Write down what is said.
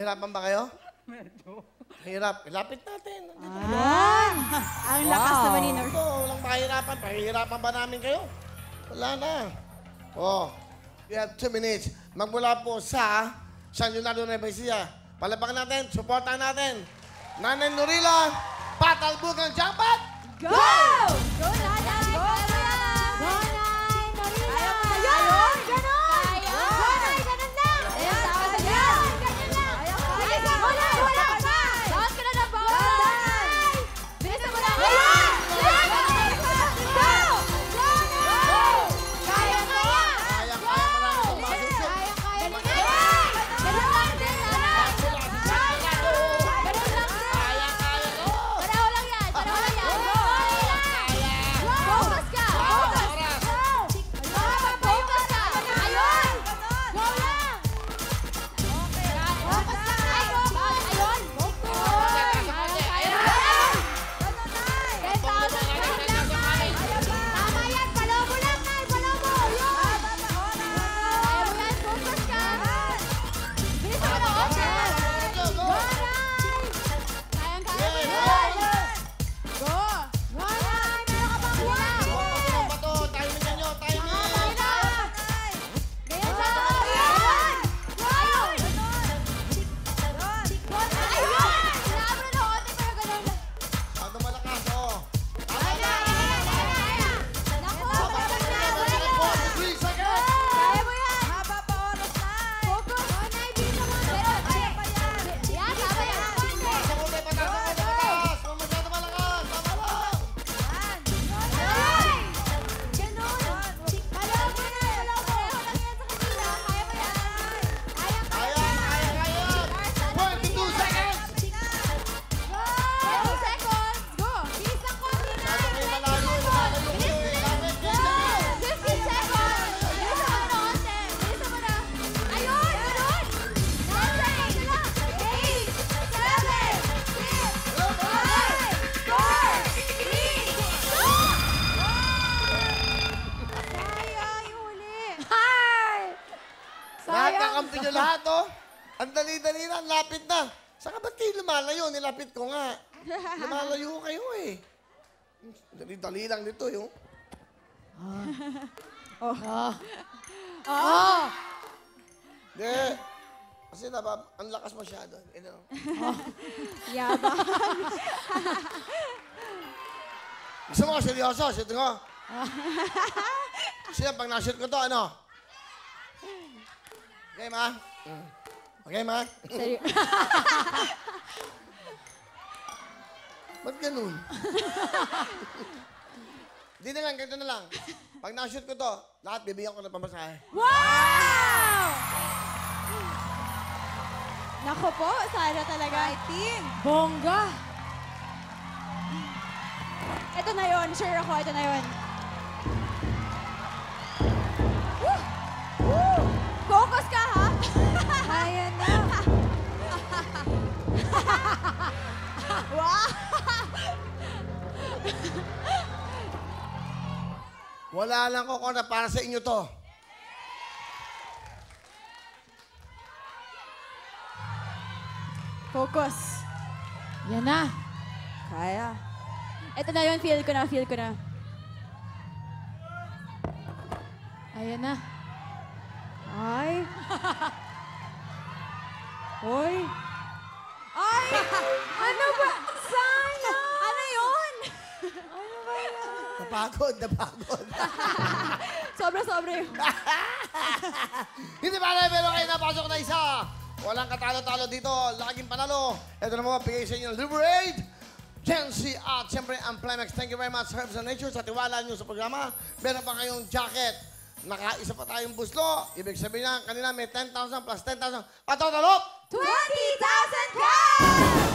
Hirapan ba kayo? Medyo. Hirap. Ilapit natin. Ang lakas naman ni Nor. Ito, walang mahirapan. Pahihirapan ba namin kayo? Wala na. Oh, we have 2 minutes. Magmula po sa San Leonardo Nueva Ecija. Palapakan natin, supportan natin. Nanay Norila, patalbugang jackpot! Go! Go, Nanay! Go, Go, Nanay! Norila! Ayun! Ganon! Go, Nay! Ganon lang! Ayun, tama sa yan! Ganyan lang! Bilis mo! Wala pa! Saan ka na na ba? Bilis mo lang! Ayun! Go! Go, Nay! Kaya mo yan! Kaya mo lang ito, masusunod. Kaya mo yan! Ganon lang din, Nanay! Ganon lang din! Taraw lang yan! Taraw lang yan! Go! Focus ka! Focus! Focus ka! Ayun! Go lang! Focus ka! Ayun! Ayun! 10,000 lang lang, Nay! Tama yan! Palobo lang, Nay! Palobo! Ayun! Ayaw mo yan! Focus ka! Bilis mo na! Okay! Go, Nay! Kayang-kaya mo yan! Go! Go, Nay! Meron ka pang bola! Ano ba to? Timing nyo, timing! Ganyan sa ayun! Ayun! Ayun! Sinabi na lokote pero ganun lang. Ano malakas, oh. Naku! Wala! 3 seconds! Kaya mo yan! Haba pa oras na! Focus! Oh, Nay, bisa mo! Kaya pa yan! Yan! Tama yan! Pataas ang ulit, pataas ang ulit, pataas! Huwag masyado malakas! Tama lang! Ay! Ganun! Alam mo na! Alam mo! Pareho lang yan sa kanila! Kaya mo yan! Kaya! Kaya! 22 seconds! 20 seconds! Go! Bilis lang konti na! Masyado kayo malayo, malayo kayo eh. Lapit, Go! 15 seconds! Bilisan mo na konti! Bilisan mo na! Ayun! Ganun! 10 seconds na lang! 8! 7! 6! 5! 4! 3! Sayang yung huli! Hi! Lahat kakampi nyo lahat, oh. Ang dali-dali na, ang lapit na. Saka ba't kayo lumalayo? Nilapit ko nga. Lumalayo kayo eh. Dali-dali lang dito, yung. Hindi. Kasi ang lakas masyado. Yabang. Gusto mo, seryoso, shoot ko. Kasi pag na-shoot ko to, ano? Okay, ma? Okay, ma? Ba't ganun? Hindi na lang, ganito na lang. Pag na-shoot ko to, lahat bibigyan ko ng pamasahe. Wow! Nako po, sana talaga. Fighting! Bongga! Ito na yun, sure ako, ito na yun. Woo! Woo! Focus ka, ha? Ayan na. Wow! Wala lang ko na para sa inyo to. Focus. Yan na. Kaya. Ito na yun, feel ko na, feel ko na. Ayan na. Ay. Hoy. Ay! Ano ba? Sana! Ano yun? Ano ba yan? Napagod, napagod. Sobra-sobra yun. Hindi ba pero kayo napasok na isa? Walang katalo-talo dito. Laging panalo. Ito na mga bigay sa inyo. Liberate! Gen Z at siyempre ang Climax. Thank you very much, Herbs and Nature, sa tiwala nyo sa programa. Meron pa kayong jacket. Nakaisa pa tayong buslo. Ibig sabihin na kanina may 10,000 plus 10,000. At total of 20,000 cash!